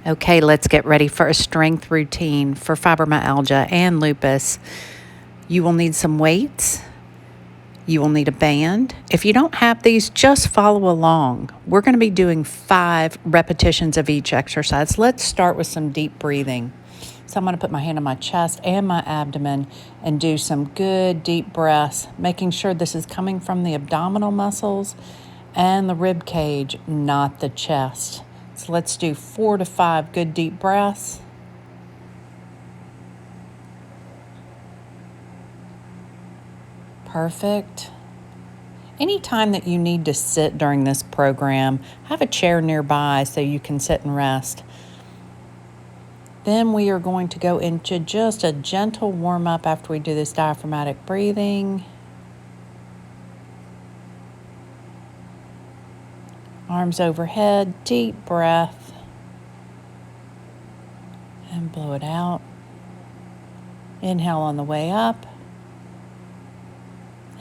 Okay, let's get ready for a strength routine for fibromyalgia and lupus. You will need some weights. You will need a band. If you don't have these, just follow along. We're going to be doing 5 repetitions of each exercise. Let's start with some deep breathing. So I'm going to put my hand on my chest and my abdomen and do some good deep breaths, making sure this is coming from the abdominal muscles and the rib cage, not the chest. So let's do 4 to 5 good deep breaths. Perfect. Anytime that you need to sit during this program, have a chair nearby so you can sit and rest. Then we are going to go into just a gentle warm-up after we do this diaphragmatic breathing. Arms overhead, deep breath. And blow it out. Inhale on the way up.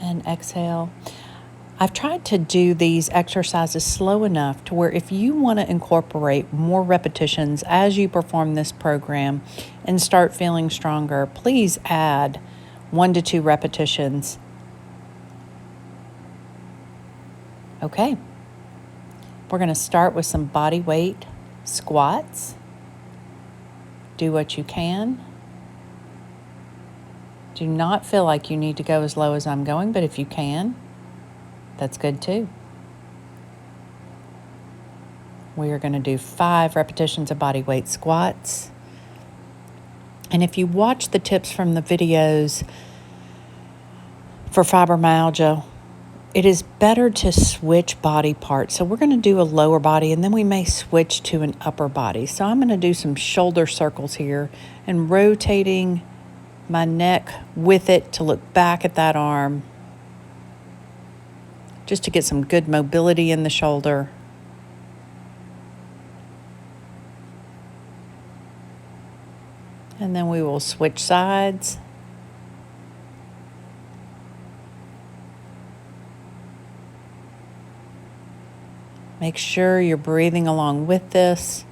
And exhale. I've tried to do these exercises slow enough to where if you want to incorporate more repetitions as you perform this program and start feeling stronger, please add 1 to 2 repetitions. Okay. We're going to start with some body weight squats. Do what you can. Do not feel like you need to go as low as I'm going, but if you can, that's good too. We are going to do 5 repetitions of body weight squats. And if you watch the tips from the videos for fibromyalgia, it is better to switch body parts. So we're going to do a lower body and then we may switch to an upper body. So I'm going to do some shoulder circles here and rotating my neck with it to look back at that arm, just to get some good mobility in the shoulder. And then we will switch sides. Make sure you're breathing along with this.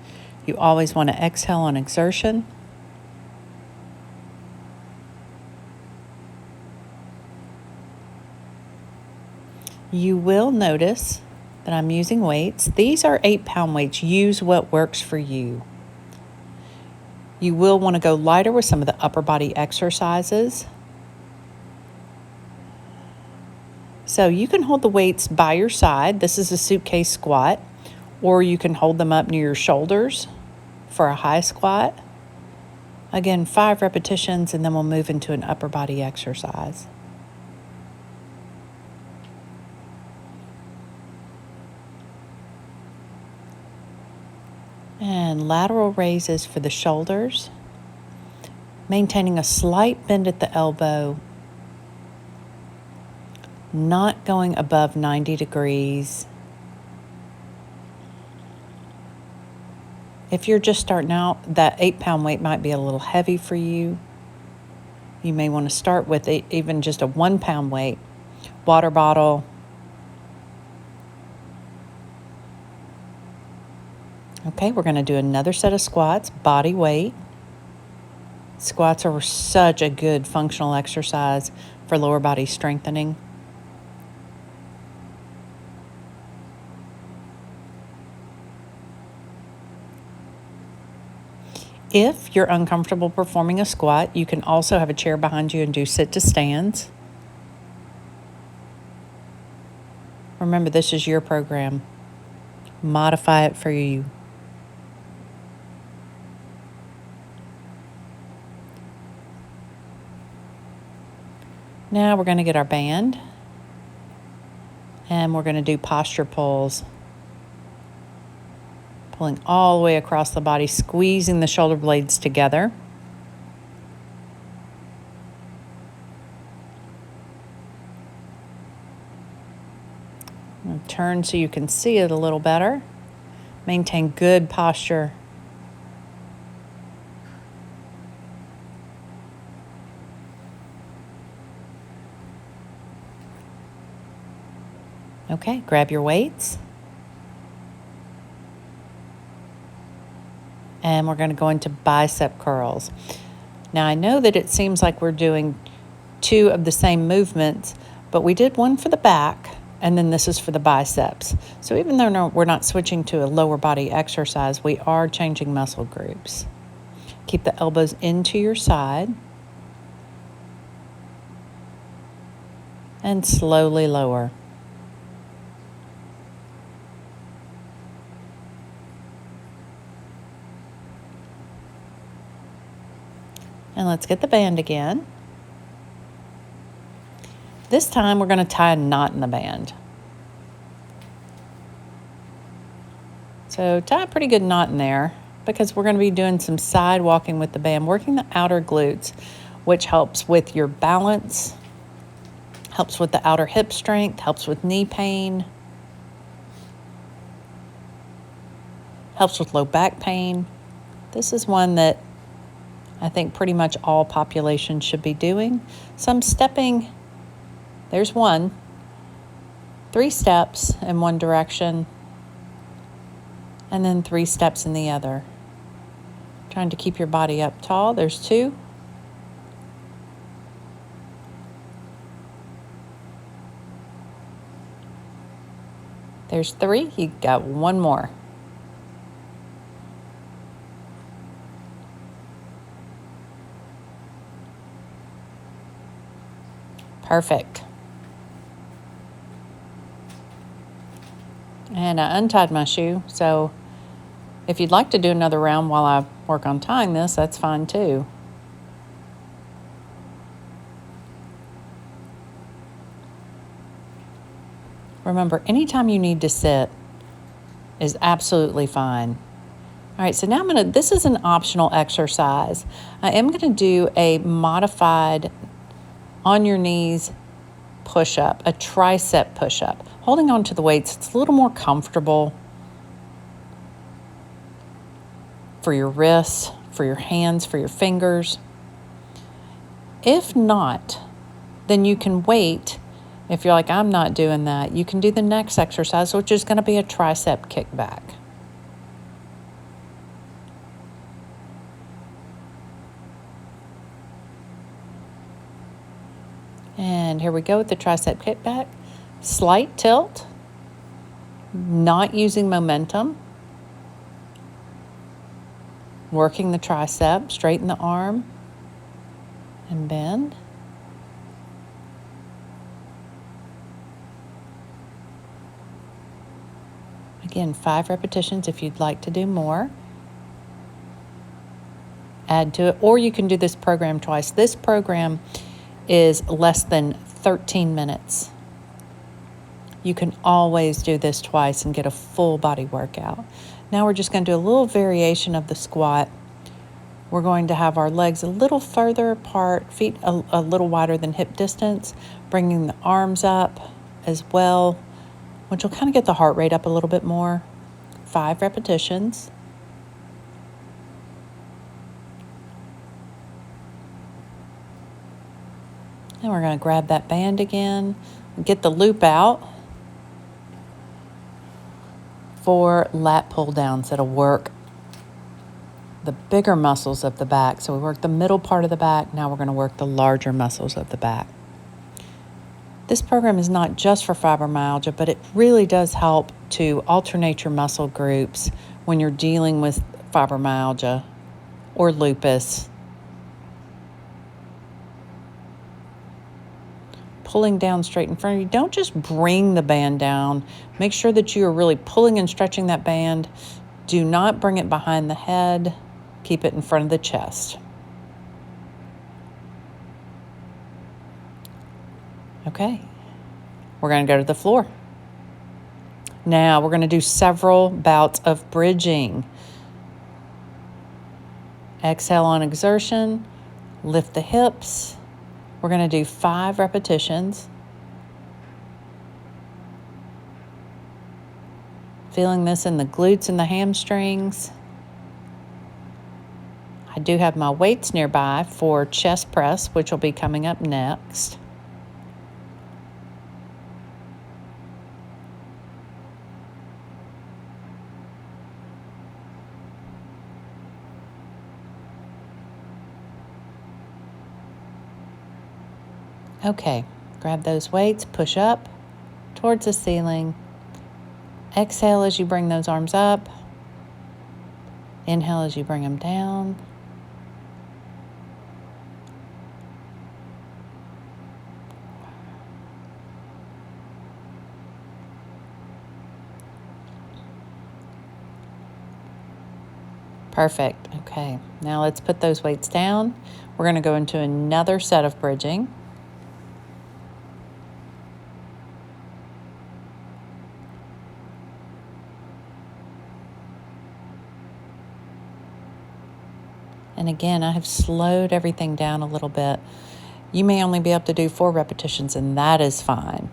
You always want to exhale on exertion. You will notice that I'm using weights. These are 8-pound weights. Use what works for you. You will want to go lighter with some of the upper body exercises. So you can hold the weights by your side. This is a suitcase squat. Or you can hold them up near your shoulders for a high squat. Again, 5 repetitions, and then we'll move into an upper body exercise. And lateral raises for the shoulders. Maintaining a slight bend at the elbow. Not going above 90 degrees. If you're just starting out, that 8-pound weight might be a little heavy for you. You may want to start with even just a 1-pound weight. Water bottle. Okay, we're going to do another set of squats, body weight. Squats are such a good functional exercise for lower body strengthening. If you're uncomfortable performing a squat, you can also have a chair behind you and do sit to stands. Remember, this is your program. Modify it for you. Now we're going to get our band and we're going to do posture pulls. Pulling all the way across the body, squeezing the shoulder blades together. And turn so you can see it a little better. Maintain good posture. Okay, grab your weights. And we're going to go into bicep curls. Now I know that it seems like we're doing two of the same movements, but we did one for the back, and then this is for the biceps. So even though we're not switching to a lower body exercise, we are changing muscle groups. Keep the elbows into your side. And slowly lower. And let's get the band again. This time we're going to tie a knot in the band. So tie a pretty good knot in there because we're going to be doing some side walking with the band, working the outer glutes, which helps with your balance, helps with the outer hip strength, helps with knee pain, helps with low back pain. This is one that I think pretty much all populations should be doing. Some stepping, there's one, 3 steps in one direction, and then 3 steps in the other. Trying to keep your body up tall, there's 2. There's 3, you got 1 more. Perfect. And I untied my shoe, so if you'd like to do another round while I work on tying this, that's fine too. Remember, anytime you need to sit is absolutely fine. All right, so now this is an optional exercise. I am gonna do a modified on your knees push-up, a tricep push-up. Holding on to the weights, it's a little more comfortable for your wrists, for your hands, for your fingers. If not, then you can wait. If you're like, I'm not doing that, you can do the next exercise, which is gonna be a tricep kickback. And here we go with the tricep kickback. Slight tilt, not using momentum. Working the tricep, straighten the arm, and bend. Again, 5 repetitions if you'd like to do more. Add to it, or you can do this program twice. This program is less than 13 minutes. You can always do this twice and get a full body workout. Now we're just going to do a little variation of the squat. We're going to have our legs a little further apart, feet a little wider than hip distance, bringing the arms up as well, which will kind of get the heart rate up a little bit more. 5 repetitions. And we're going to grab that band again, get the loop out for lat pull downs that'll work the bigger muscles of the back. So we work the middle part of the back. Now we're going to work the larger muscles of the back. This program is not just for fibromyalgia, but it really does help to alternate your muscle groups when you're dealing with fibromyalgia or lupus. Pulling down straight in front of you. Don't just bring the band down. Make sure that you are really pulling and stretching that band. Do not bring it behind the head. Keep it in front of the chest. Okay, we're going to go to the floor. Now we're going to do several bouts of bridging. Exhale on exertion. Lift the hips. We're going to do 5 repetitions. Feeling this in the glutes and the hamstrings. I do have my weights nearby for chest press, which will be coming up next. Okay, grab those weights, push up towards the ceiling. Exhale as you bring those arms up. Inhale as you bring them down. Perfect. Okay, now let's put those weights down. We're going to go into another set of bridging. And again, I have slowed everything down a little bit. You may only be able to do 4 repetitions, and that is fine.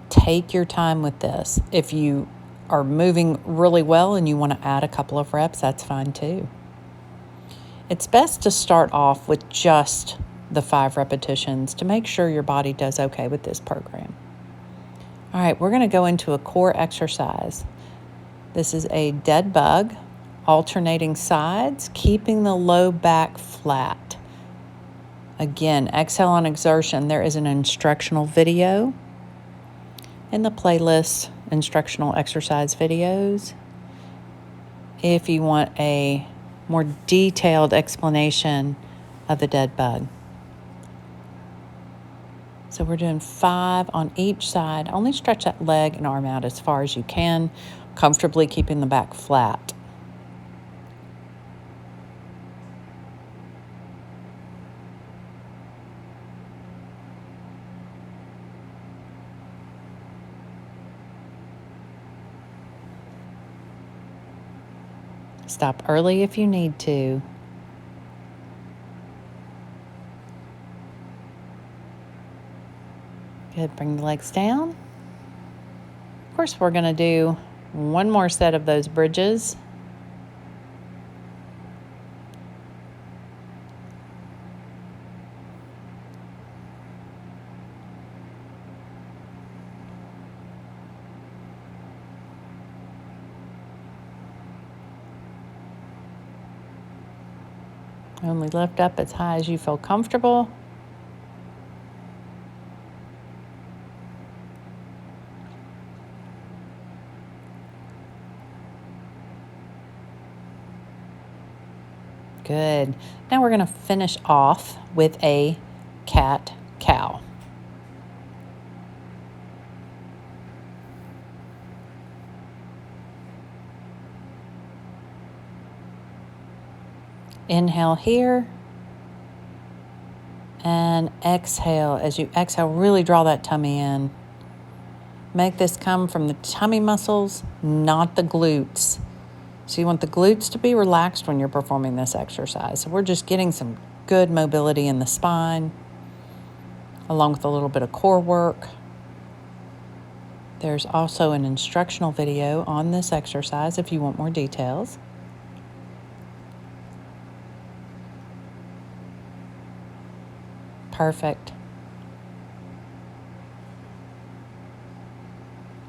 Take your time with this. If you are moving really well and you want to add a couple of reps, that's fine too. It's best to start off with just the 5 repetitions to make sure your body does okay with this program. All right, we're going to go into a core exercise. This is a dead bug, alternating sides, keeping the low back flat. Again, exhale on exertion. There is an instructional video in the playlist, instructional exercise videos. If you want a more detailed explanation of the dead bug. So we're doing 5 on each side. Only stretch that leg and arm out as far as you can, comfortably keeping the back flat. Stop early if you need to. Good, bring the legs down. Of course, we're going to do one more set of those bridges. Only lift up as high as you feel comfortable. Good. Now we're going to finish off with a cat-cow. Inhale here. And exhale. As you exhale, really draw that tummy in. Make this come from the tummy muscles, not the glutes. So you want the glutes to be relaxed when you're performing this exercise. So we're just getting some good mobility in the spine, along with a little bit of core work. There's also an instructional video on this exercise if you want more details. Perfect.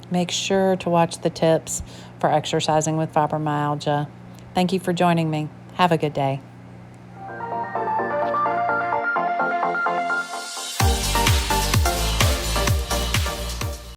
Make sure to watch the tips for exercising with fibromyalgia. Thank you for joining me. Have a good day.